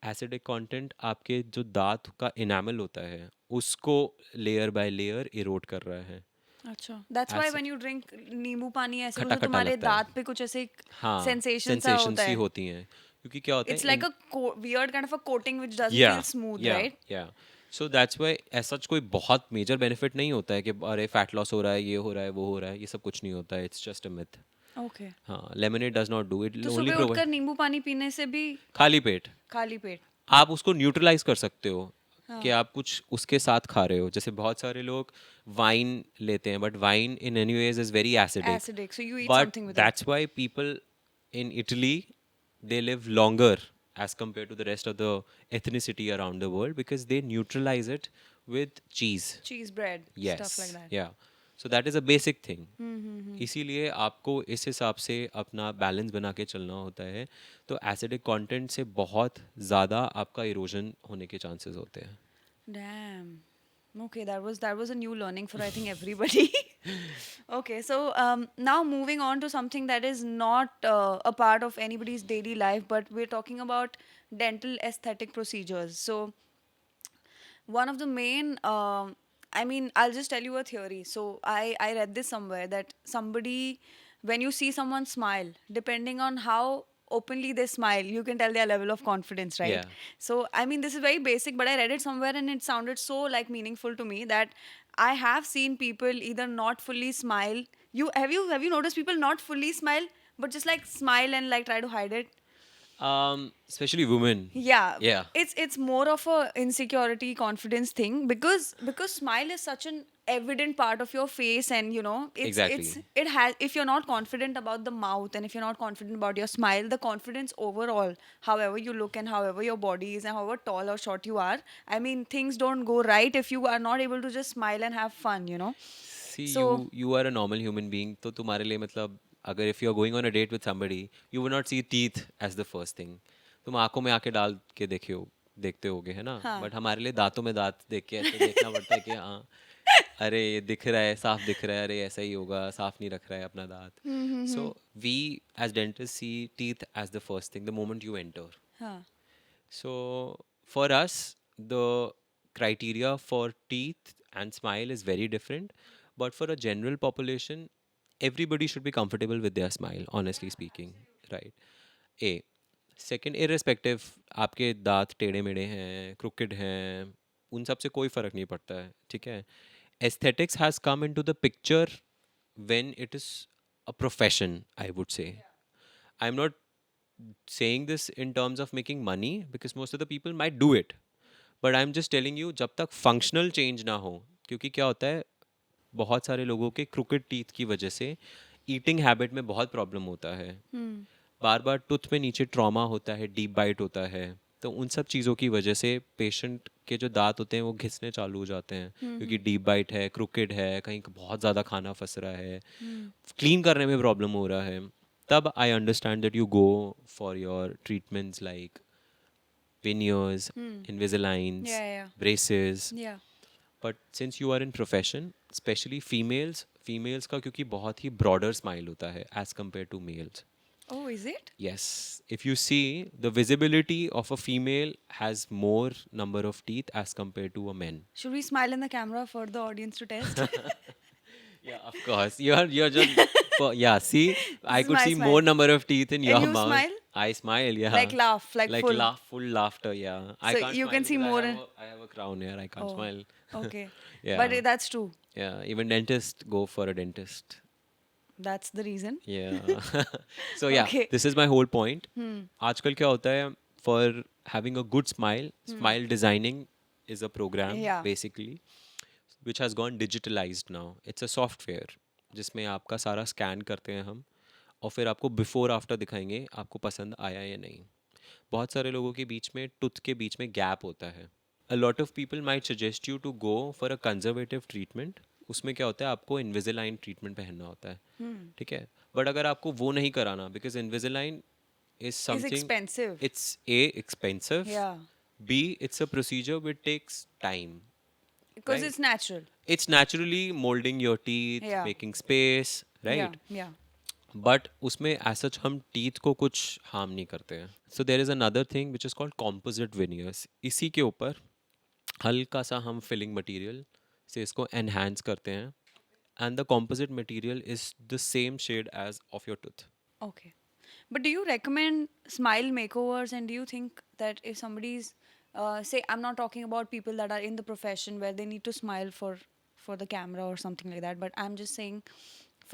एसिडिक कंटेंट आपके जो दांत का इनामल होता है उसको लेयर बाय लेयर इरोड कर रहा है. अच्छा, that's why Acid- when you drink नींबू पानी ऐसे खट्टा तो खट्टा तुम्हारे लगता है. दांत पे कुछ ऐसे हाँ, सेंसेशन सा सेंसेशन होता सी है. होती हैं, क्योंकि क्या होता It's है like a weird kind of a coating which doesn't या feel smooth, या right? या सो दैट्स वाई ऐसा कोई बहुत मेजर बेनिफिट नहीं होता है कि अरे फैट लॉस हो रहा है, ये हो रहा है, वो हो रहा है. ये सब कुछ नहीं होता है. It's just a myth. Okay. हाँ, lemonade does not do it. तो ओनली सुबह प्रोवाइड उठकर नींबू पानी पीने से भी खाली पेट खाली पेट. आप उसको न्यूट्रलाइज कर सकते हो हाँ. कि आप कुछ उसके साथ खा रहे हो. जैसे बहुत सारे लोग वाइन लेते हैं, but wine in any ways is very acidic. Acidic, so you eat But something with it. that's why people in Italy, they live longer as compared to the rest of the ethnicity around the world, because they neutralize it with cheese. Cheese bread, Yes. stuff like that. Yeah. So that is a basic thing. Hmm. इसीलिए आपको इस हिसाब से अपना balance बना के चलना होता है. तो एसिडिक कंटेंट से बहुत ज़्यादा आपका इरोजन होने के चांसेस होते हैं. Damn. Okay, that was a new learning for I think everybody. Okay, so now moving on to something that is not a part of anybody's daily life, but we're talking about dental aesthetic procedures. So one of the main I mean, I'll just tell you a theory. So I read this somewhere that somebody, when you see someone smile, depending on how openly they smile, you can tell their level of confidence, right? Yeah. So I mean, this is very basic, but I read it somewhere and it sounded so like meaningful to me that I have seen people either not fully smile. You have you noticed people not fully smile but just like smile and like try to hide it? Especially women. Yeah, Yeah. it's more of a insecurity confidence thing because smile is such an evident part of your face, and you know Exactly. it has, if you're not confident about the mouth and if you're not confident about your smile, the confidence overall, however you look and however your body is and however tall or short you are, I mean things don't go right if you are not able to just smile and have fun, you know. See, So you are a normal human being. तो तुम्हारे लिए मतलब अगर if you are going on a date with somebody, you would not see teeth as the first thing. तुम आंखों में आंखें डाल के देखते होगे, है ना? हाँ. बट हमारे लिए दांतों में दांत देख के ऐसे देखना पड़ता है कि हाँ, अरे ये दिख रहा है, साफ दिख रहा है, अरे ऐसा ही होगा, साफ नहीं रख रहा है अपना दांत. So we as dentists see teeth as the first thing the moment you enter. हाँ. So for us, the criteria for teeth and smile is very different. But for a general population, everybody should be comfortable with their smile, honestly speaking. Right. A. Second, irrespective आपके दांत टेढ़े मेढ़े हैं, crooked हैं, उन सब से कोई फर्क नहीं पड़ता है, ठीक है? Aesthetics has come into the picture when it is a profession, I would say. I'm not saying this in terms of making money because most of the people might do it. But I'm just telling you, जब तक functional change ना हो, क्योंकि क्या होता है, बहुत सारे लोगों के crooked teeth की वजह से eating habit में बहुत प्रॉब्लम होता है. बार बार टूथ में नीचे ट्रॉमा होता है, डीप बाइट होता है. तो उन सब चीज़ों की वजह से पेशेंट के जो दांत होते हैं वो घिसने चालू हो जाते हैं, क्योंकि डीप बाइट है, क्रुकेड है, कहीं बहुत ज़्यादा खाना फंस रहा है, क्लीन करने में प्रॉब्लम हो रहा है. तब I understand that you go for your treatments like veneers, Invisaligns, Yeah. braces. Yeah. But since you are in profession, especially females का क्योंकि बहुत ही broader smile होता है as compared to males. Oh, is it? Yes, if you see, the visibility of a female has more number of teeth as compared to a man. Should we smile in the camera for the audience to test? Yeah, of course. You're just yeah. See, I is could my see smile. more number of teeth in And your you mouth. smile? I smile, yeah. Like laugh, like full. full laughter, yeah. I So can't you smile can see because more I have a crown here. I can't Oh, smile. okay. Yeah. But that's true. Yeah, even dentists go for a dentist. That's the reason. Yeah. So yeah, Okay. this is my whole point. आजकल क्या होता है, for having a good smile, smile designing is a program Yeah. basically, which has gone digitalized now. It's a software जिसमें आपका सारा scan करते हैं हम, और फिर आपको बिफोर आफ्टर दिखाएंगे आपको पसंद आया या नहीं. बहुत सारे लोगों के बीच में टूथ के बीच में गैप होता है, a lot of people might suggest you to go for a conservative treatment. उसमें क्या होता है, आपको इनविजिलाइन ट्रीटमेंट पहनना होता है, ठीक है. बट अगर आपको वो नहीं कराना, because इनविजिलाइन is Is something, expensive. it's A, expensive, Yeah. B, it's a procedure which takes time, Because right? it's natural. It's naturally molding your teeth, Yeah. making space, Yeah. right? Yeah. But उसमें as such हम teeth को कुछ harm नहीं करते हैं. So there is another thing which is called composite veneers. इसी के ऊपर हल्का सा हम फिलिंग मटेरियल से इसको एनहांस करते हैं, and the composite material is the same shade as of your tooth. Okay. But do you recommend smile makeovers? And do you think that if somebody's, say, I'm not talking about people that are in the profession where they need to smile for the camera or something like that, but I'm just saying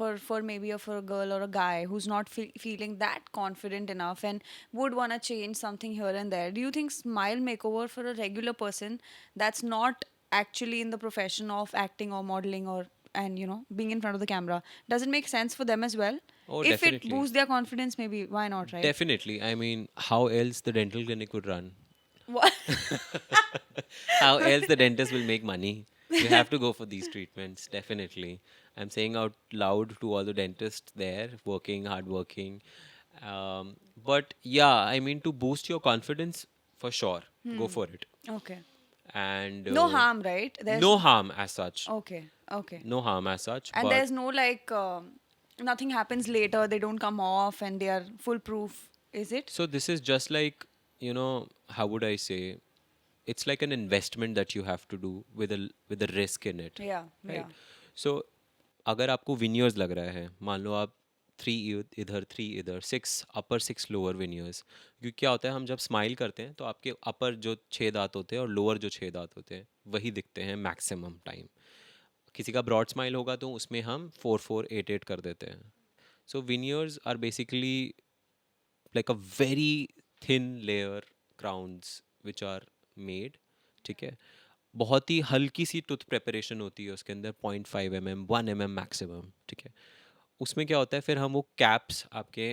for maybe for a girl or a guy who's not feeling that confident enough and would want to change something here and there. Do you think smile makeover for a regular person that's not actually in the profession of acting or modeling or and being in front of the camera, does it make sense for them as well? Oh, If it definitely. boosts their confidence, maybe why not, right? Definitely. I mean, how else the dental clinic would run? What? How else the dentist will make money? You have to go for these treatments, definitely. I'm saying out loud to all the dentists there, working, hardworking. But yeah, I mean, to boost your confidence, for sure, go for it. Okay. And No harm, right? There's no harm as such. okay, okay. No harm as such. And But there's no like nothing happens later. They don't come off, and they are foolproof. Is it? so this is just like, how would I say? It's like an investment that you have to do with a risk in it, Yeah, right? yeah. So अगर आपको veneers लग रहा है, मान लो आप three इधर three इधर, six अपर six lower veneers. क्योंकि क्या होता है, हम जब स्माइल करते हैं तो आपके अपर जो छः दांत होते हैं और लोअर जो छः दांत होते हैं वही दिखते हैं मैक्सिमम टाइम. किसी का ब्रॉड स्माइल होगा तो उसमें हम 4 4 8 8 कर देते हैं. So veneers are basically like a very thin layer crowns which are made, ठीक है. बहुत ही हल्की सी टूथ प्रेपरेशन होती है उसके अंदर, 0.5 mm 1 mm मैक्सिमम, ठीक है. उसमें क्या होता है, फिर हम वो कैप्स आपके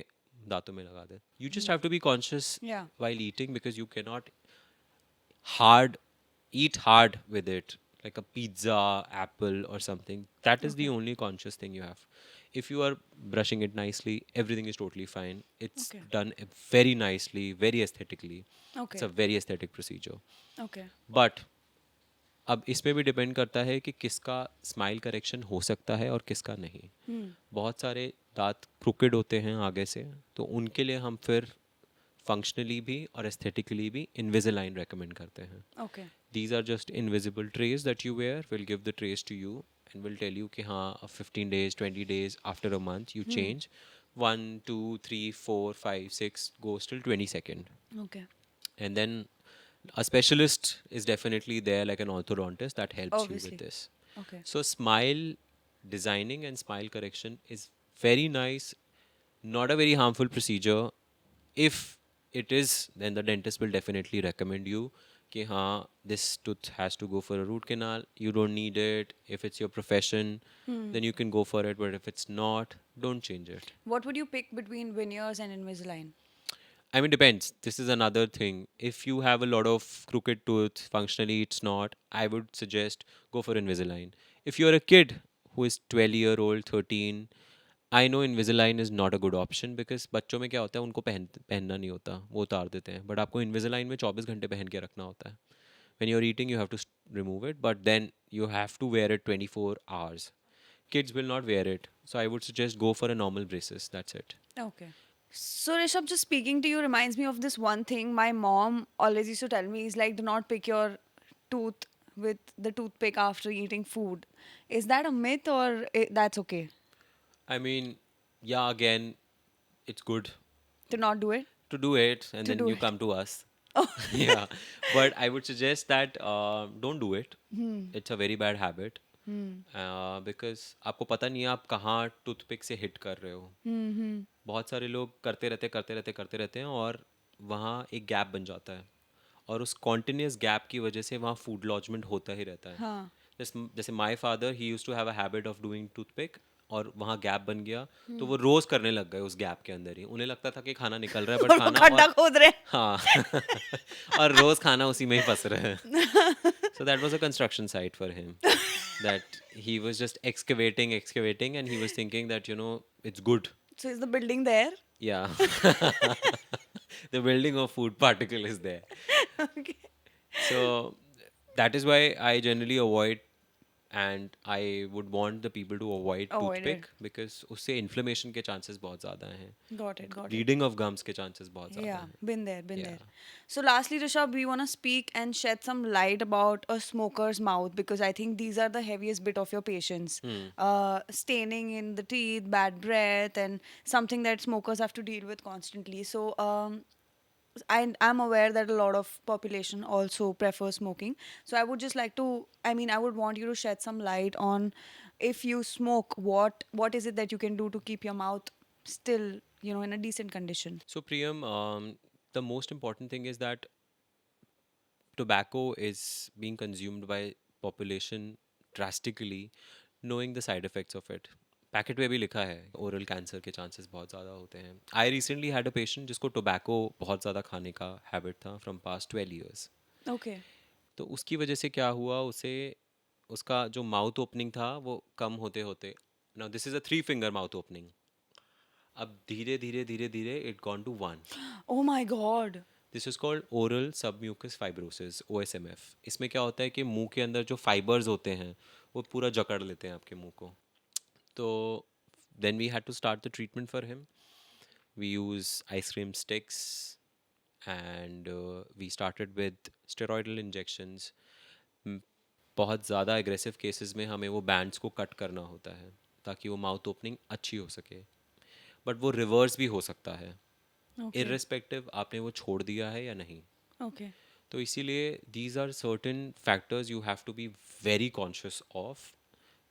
दांतों में लगा दें. You just have to be conscious Yeah. while eating because you cannot hard eat hard with it like a pizza, apple or something. That is the Okay. only conscious thing you have. If you are brushing it nicely, everything is totally fine. It's Okay. done very nicely, very aesthetically. It's Okay. a very aesthetic procedure. Okay. But अब इसमें भी depend करता है कि किसका smile correction हो सकता है और किसका नहीं. बहुत सारे दांत क्रुकेड होते हैं आगे से, तो उनके लिए हम फिर फंक्शनली भी और एस्थेटिकली भी इनविजिलाइन रेकमेंड करते हैं. Okay. These are just invisible trays that you wear. We'll give the trays to you and we'll tell you कि हाँ 15 days, 20 days, after a month you change. 1, 2, 3, 4, 5, 6 goes till 22nd. Okay. And then a specialist is definitely there, like an orthodontist that helps you Obviously. with this. Okay. So smile designing and smile correction is very nice, not a very harmful procedure. If it is, then the dentist will definitely recommend you कि हाँ this tooth has to go for a root canal. You don't need it. If it's your profession, then you can go for it. But if it's not, don't change it. What would you pick between veneers and Invisalign? I mean, depends. This is another thing. If you have a lot of crooked tooth, functionally it's not, I would suggest go for Invisalign. If you're a kid who is 12-year-old, 13, I know इनविजिलाइन is not a good option because बच्चों में क्या होता है, उनको पहनना नहीं होता, वो उतार देते हैं. बट आपको इनविजिलाइन में 24 घंटे पहन के रखना होता है. When you are eating you have to remove it, but then you have to wear it 24 hours. Kids will not wear it, so I would suggest go for a normal braces. That's it. Okay. So, Rishabh, just speaking to you reminds me of this one thing my mom always used to tell me is like, do not pick your tooth with the toothpick after eating food. Is that a myth or that's okay I mean, yeah, again, it's good to not do it? to do it and To then do you it. come to us. Yeah, but I would suggest that don't do it. It's a very bad habit. Because आपको पता नहीं है आप कहाँ toothpick से hit कर रहे हो. बहुत सारे लोग करते रहते हैं और वहाँ एक गैप बन जाता है, और उस कॉन्टिन्यूस गैप की वजह से वहाँ फूड लॉजमेंट होता ही रहता है. हाँ. जैसे my father, he use to have a habit of doing toothpick और वहाँ गैप बन गया, तो हम्म। वो रोज करने लग गए उस गैप के अंदर ही। उन्हें लगता था कि खाना निकल रहा है बट और वो खाना खड्डा और खोद रहे हाँ और रोज खाना उसी में ही फंस रहे हैं। हैं। So that was a construction site for him. That he was just excavating, and he was thinking that, it's good. So is the building there? Yeah. The building of food particle is there. Okay. So that is why I generally avoid, and I would want the people to avoid Avoid it. toothpick, because उससे inflammation के chances बहुत ज़्यादा हैं. Got it, got it. Bleeding of gums के chances बहुत ज़्यादा Yeah, हैं. been there, been there. Yeah. So, lastly, Rishabh, we want to speak and shed some light about a smoker's mouth because I think these are the heaviest bit of your patients. Staining in the teeth, bad breath, and something that smokers have to deal with constantly. So, I'm aware that a lot of population also prefer smoking. So, I would just like to, I would want you to shed some light on if you smoke, what is it that you can do to keep your mouth still, in a decent condition? So Priyam, the most important thing is that tobacco is being consumed by population drastically, knowing the side effects of it. Packet पे भी लिखा है oral cancer के chances बहुत ज़्यादा होते हैं. I recently had a patient जिसको टोबैको बहुत ज़्यादा खाने का हैबिट था फ्रॉम पास्ट 12 years. Okay. तो उसकी वजह से क्या हुआ, उसे उसका जो माउथ ओपनिंग था वो कम होते होते, now this is a 3 finger mouth opening, अब धीरे धीरे धीरे धीरे it gone to 1. Oh my God. This is called oral submucous fibrosis, OSMF. इसमें क्या होता है कि मुंह के अंदर जो फाइबर्स होते हैं वो पूरा जकड़ लेते हैं आपके मुंह को. तो then we had to start the treatment for him. We use ice cream sticks and we started with steroidal injections. बहुत ज़्यादा एग्रेसिव केसेस में हमें वो बैंड्स को कट करना होता है ताकि वो माउथ ओपनिंग अच्छी हो सके, बट वो रिवर्स भी हो सकता है Okay. इर्रेस्पेक्टिव आपने वो छोड़ दिया है या नहीं. Okay. तो इसीलिए these are certain factors you have to be very conscious of,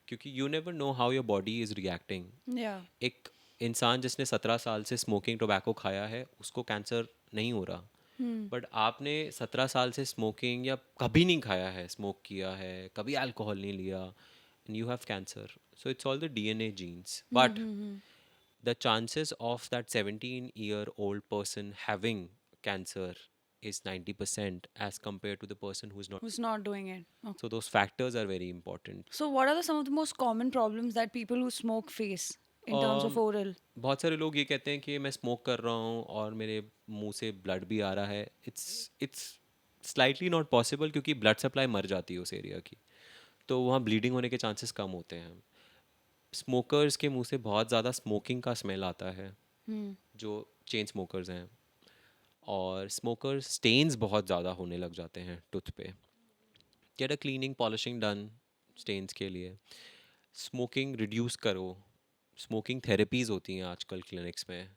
क्योंकि you never know how your body is reacting. Yeah. एक इंसान जिसने 17 साल से स्मोकिंग टोबैको खाया है उसको कैंसर नहीं हो रहा, बट आपने 17 साल से स्मोकिंग या कभी नहीं खाया है, स्मोक किया है, कभी अल्कोहल नहीं लिया, and you have cancer. So it's all the DNA genes, but the chances of that 17-year-old person having cancer is 90% as compared to the person who's not. Who's not doing it? Okay. So those factors are very important. So, what are some of the most common problems that people who smoke face in terms of oral? बहुत सारे लोग ये कहते हैं कि मैं smoke कर रहा हूँ और मेरे मुंह से ब्लड भी आ रहा है. इट्स स्लाइटली नॉट पॉसिबल, क्योंकि ब्लड सप्लाई मर जाती है उस एरिया की, तो वहाँ ब्लीडिंग होने के चांसेस कम होते हैं. स्मोकर्स के मुंह से बहुत ज़्यादा स्मोकिंग का स्मेल आता है, जो चेन स्मोकर्स हैं, और स्मोकर स्टेन्स बहुत ज़्यादा होने लग जाते हैं टूथ पे. Get a cleaning polishing done stains के लिए. स्मोकिंग रिड्यूस करो. स्मोकिंग थेरेपीज़ होती हैं आजकल क्लिनिक्स में,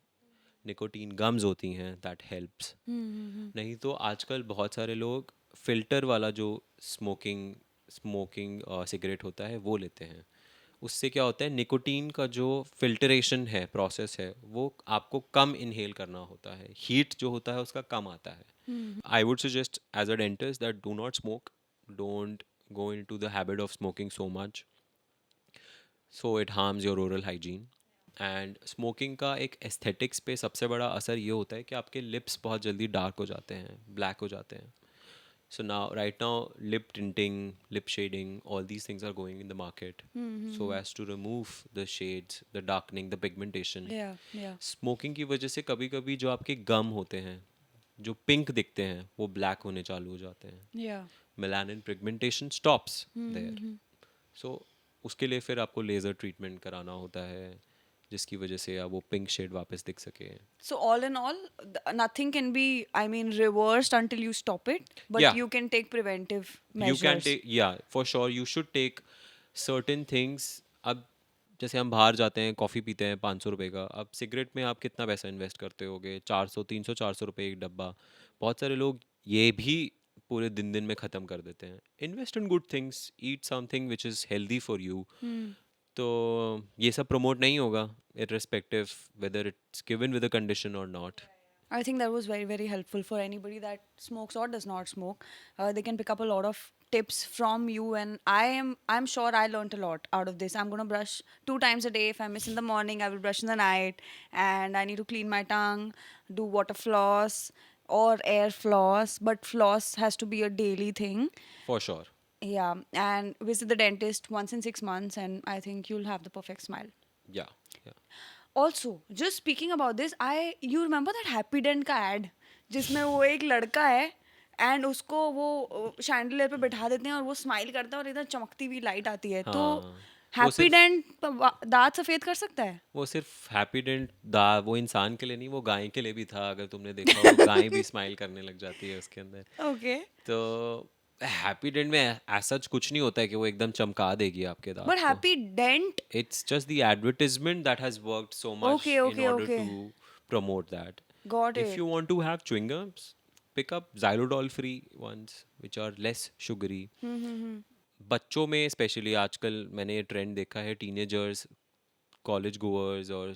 निकोटीन गम्स होती हैं, दैट हेल्प्स. नहीं तो आजकल बहुत सारे लोग फ़िल्टर वाला जो स्मोकिंग स्मोकिंग सिगरेट होता है वो लेते हैं. उससे क्या होता है, निकोटीन का जो फिल्टरेशन है, प्रोसेस है, वो आपको कम इनहेल करना होता है, हीट जो होता है उसका कम आता है. I would suggest as a dentist that do not smoke, don't go into the habit of smoking so much, so it harms your oral hygiene. And smoking का एक एस्थेटिक्स पे सबसे बड़ा असर ये होता है कि आपके लिप्स बहुत जल्दी डार्क हो जाते हैं, ब्लैक हो जाते हैं. So now, right now, lip tinting, lip shading, all these things are going in the market, so as to remove the shades, the darkening, the pigmentation. Yeah, yeah. Smoking की वजह से कभी कभी जो आपके गम होते हैं, जो पिंक दिखते हैं, वो ब्लैक होने चालू हो जाते हैं. Yeah. Melanin pigmentation stops there. So उसके लिए फिर आपको लेज़र ट्रीटमेंट कराना होता है, जिसकी वजह से आप वो पिंक शेड वापस दिख सके. So, all in all, nothing can be, reversed until you stop it, but Yeah. you can take preventive You measures. can take, yeah, for sure you should take certain things. अब जैसे हम बाहर जाते हैं, coffee पीते हैं 500 रुपये का, अब सिगरेट में आप कितना पैसा इन्वेस्ट करते होगे, 400 300 400 रुपये एक डब्बा. बहुत सारे लोग ये भी पूरे दिन दिन में ख़त्म कर देते हैं. Invest in good things, eat something which is healthy for you. तो ये सब प्रमोट नहीं होगा irrespective whether it's given with a condition or not. I think that was very, very helpful for anybody that smokes or does not smoke. They can pick up a lot of tips from you, and I'm sure I learned a lot out of this. I'm gonna brush 2 times a day. If I miss in the morning, I will brush in the night, and I need to clean my tongue, do water floss or air floss, but floss has to be a daily thing. For sure. Yeah, and visit the dentist once in 6 months, and I think you'll have the perfect smile. Yeah. Yeah. Also, just speaking about this, I you remember that Happy Dent का ad जिसमें वो एक लड़का है and उसको वो chandelier पे बैठा देते हैं और वो स्माइल करता है और इधर चमकती हुई लाइट आती है तो हाँ, वो हैप्पी सिर्फ डेंट दांत सफेद कर सकता है. वो सिर्फ हैप्पी डेंट दा वो इंसान के लिए नहीं, वो गाय के लिए भी था। अगर तुमने देखा हो, गाय भी स्माइल करने लग जाती है उसके अंदर। ओके. तो हैप्पी डेंट में ऐसा कुछ नहीं होता है कि वो एकदम चमका देगी आपके बट दांत को। Happydent. It's just the advertisement that has worked so much okay in okay order okay. to promote that. Got If it. you want to have chewing gums, pick up xylitol free ones, which are less sugary. बच्चों में specially आजकल मैंने ये trend देखा है, teenagers, college goers और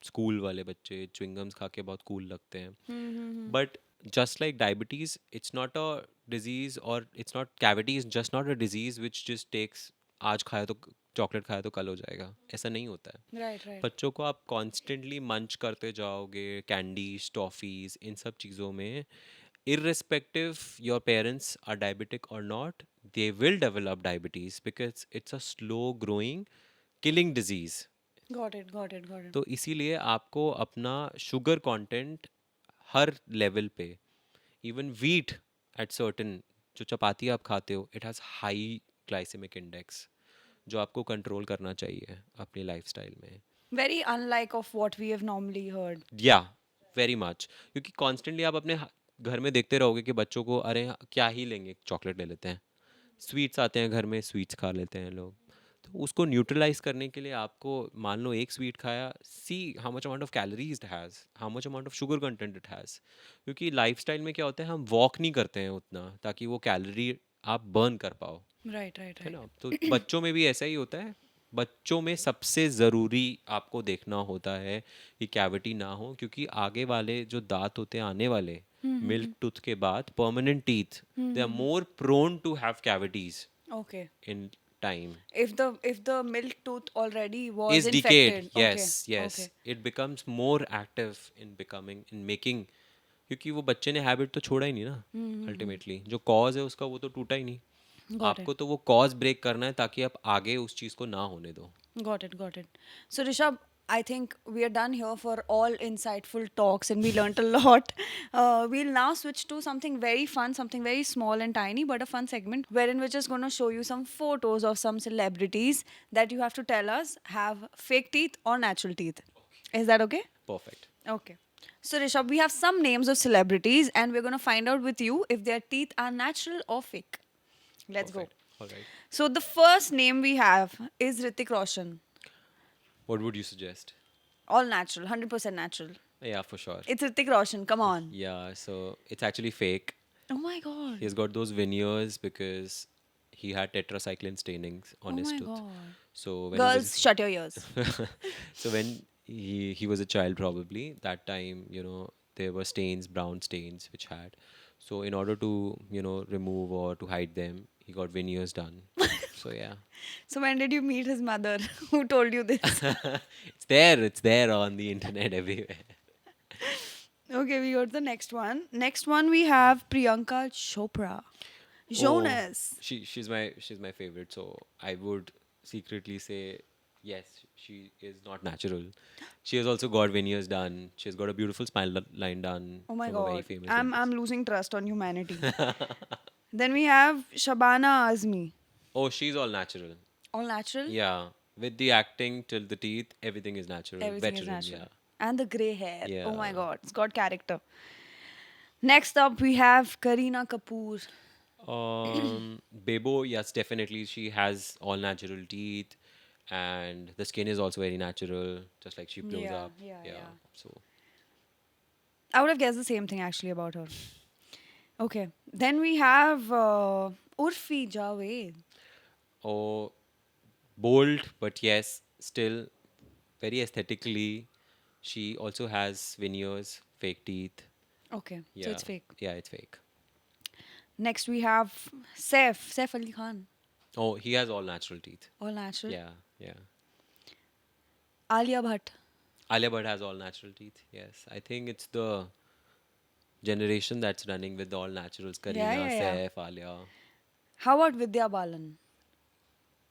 school वाले बच्चे च्युइंगम्स खा के बहुत कूल लगते हैं। But just like diabetes, it's not a disease, और it's not cavity is just not a disease which just takes, आज खाया तो चॉकलेट खाया तो कल हो जाएगा, ऐसा नहीं होता है। Right right. बच्चों को आप कॉन्स्टेंटली मंच करते जाओगे, कैंडीज, टॉफीज, इन सब चीज़ों में, irrespective your parents are diabetic or not, they will develop diabetes because it's a slow growing killing disease. Got it got it got it. तो इसीलिए आपको अपना शुगर कंटेंट हर लेवल पे, इवन वीट एट सर्टेन, जो चपाती आप खाते हो, it has high glycemic index, जो आपको कंट्रोल करना चाहिए अपनी लाइफस्टाइल में। Very unlike of what we have normally heard. या वेरी मच, क्योंकि कॉन्स्टेंटली आप अपने घर में देखते रहोगे कि बच्चों को, अरे क्या ही लेंगे, चॉकलेट ले लेते हैं, स्वीट्स आते हैं घर में, स्वीट्स खा लेते हैं लोग। तो उसको न्यूट्रलाइज करने के लिए आपको, मान लो एक स्वीट खाया, see how much amount of calories it has, how much amount of sugar content it has. क्योंकि लाइफस्टाइल में क्या होता है, हम वॉक नहीं करते हैं उतना ताकि वो कैलोरी आप बर्न कर पाओ, राइट राइट है राइट. ना। तो बच्चों में भी ऐसा ही होता है। बच्चों में सबसे ज़रूरी आपको देखना होता है कि कैविटी ना हो, क्योंकि आगे वाले जो दांत होते हैं आने वाले, मिल्क टूथ के बाद permanent teeth, they are more prone to have cavities okay. इन time. If the milk tooth already was Is decayed, infected. yes, Okay. yes, Okay. it becomes more active in becoming, in making, क्योंकि वो बच्चे ने habit तो छोड़ा ही नहीं ना, ultimately जो कॉज है उसका वो तो टूटा ही नहीं। Got it. आपको तो वो कॉज ब्रेक करना है ताकि आप आगे उस चीज़ को ना होने दो। Got it. Got it. So Rishabh, I think we are done here for all insightful talks, and we learnt a lot. We'll now switch to something very fun, something very small and tiny, but a fun segment wherein we're just going to show you some photos of some celebrities that you have to tell us have fake teeth or natural teeth. Is that okay? Perfect. Okay. So, Rishabh, we have some names of celebrities, and we're going to find out with you if their teeth are natural or fake. Let's Perfect. go. All right. So, the first name we have is Hrithik Roshan. What would you suggest? All natural, 100% natural. Yeah, for sure. It's Hrithik Roshan, come on. Yeah, so it's actually fake. Oh my god. He's got those veneers because he had tetracycline stainings on Oh his my tooth. god. So when Girls, shut your ears. so when he was a child, probably that time, there were stains, brown stains, which had. So in order to remove or to hide them, he got veneers done. So yeah, So, when did you meet his mother? Who told you this? it's there on the internet everywhere. Okay, we got the next one. Next one we have Priyanka Chopra. Jonas. Oh, she's my favorite. So I would secretly say yes, she is not natural. She has also got veneers done. She has got a beautiful smile line done Oh my from a very god. famous I'm dentist. losing trust on humanity. Then we have Shabana Azmi. Oh, she's all natural. All natural? Yeah, with the acting till the teeth, everything is natural. Everything is Veteran, natural. And the grey hair. Oh my Yeah. god. It's got character. Next up we have Kareena Kapoor. Bebo, yes, definitely. She has all natural teeth, and the skin is also very natural, just like she blows Yeah, up. yeah. So, I would have guessed the same thing actually about her. Okay. Then we have Urfi Javed. oh, bold, but yes, still very aesthetically. She also has veneers, fake teeth. Okay. So Yeah. it's fake. Yeah, it's fake. Next we have Saif Ali Khan, Oh, he has all natural teeth. all natural. Yeah, yeah. Alia Bhatt. Alia Bhatt has all natural teeth. Yes, I think it's the generation that's running with all naturals. Yeah, Kareena, yeah, yeah. Saif, Alia. How about Vidya Balan?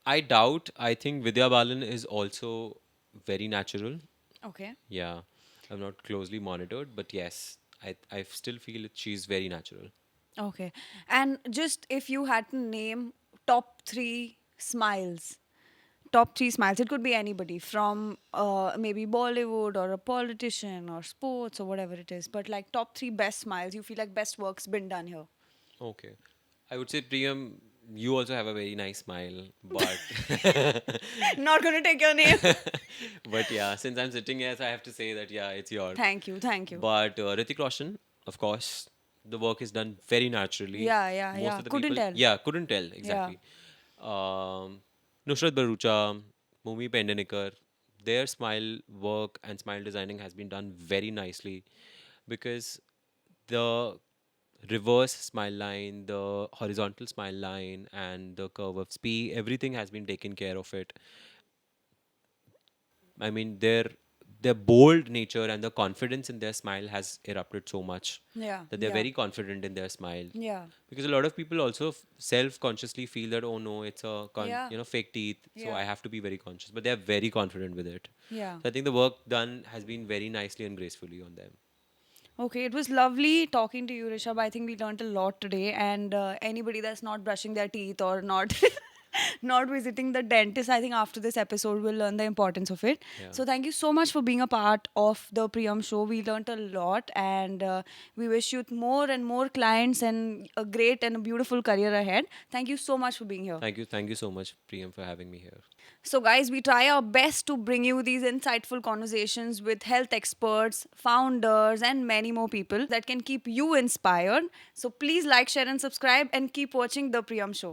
I doubt. I think Vidya Balan is also very natural. Okay. Yeah, I'm not closely monitored, but yes, I still feel that she's very natural. Okay. And just if you had to name top three smiles, top three smiles, it could be anybody from maybe Bollywood or a politician or sports or whatever it is, but like top three best smiles, you feel like best work's been done here. Okay. I would say, Priyam, you also have a very nice smile, but Not going to take your name. but yeah, since I'm sitting here, so I have to say that yeah, it's yours. Thank you. Thank you. But Hrithik Roshan, of course, the work is done very naturally. Yeah, yeah, Most yeah. of the Couldn't people, tell. yeah, couldn't tell Yeah. exactly. Nusrat Barucha, Mumi Pendanikar, their smile work and smile designing has been done very nicely because the reverse smile line, the horizontal smile line, and the curve of SPI, everything has been taken care of it. I mean, their bold nature and the confidence in their smile has erupted so much Yeah. that they're Yeah. very confident in their smile. Yeah. Because a lot of people also self-consciously feel that, oh no, it's a Yeah. fake teeth, so I Yeah. have to be very conscious. But they're very confident with it. Yeah. So I think the work done has been very nicely and gracefully on them. Okay, it was lovely talking to you, Rishabh. I think we learned a lot today. And anybody that's not brushing their teeth or not not visiting the dentist, I think after this episode will learn the importance of it. Yeah. So thank you so much for being a part of the Priyam show. We learned a lot, and we wish you more and more clients and a great and a beautiful career ahead. Thank you so much for being here. Thank you so much, Priyam, for having me here. So, guys, we try our best to bring you these insightful conversations with health experts, founders, and many more people that can keep you inspired. So, please like, share, and subscribe, and keep watching The Priyam Show.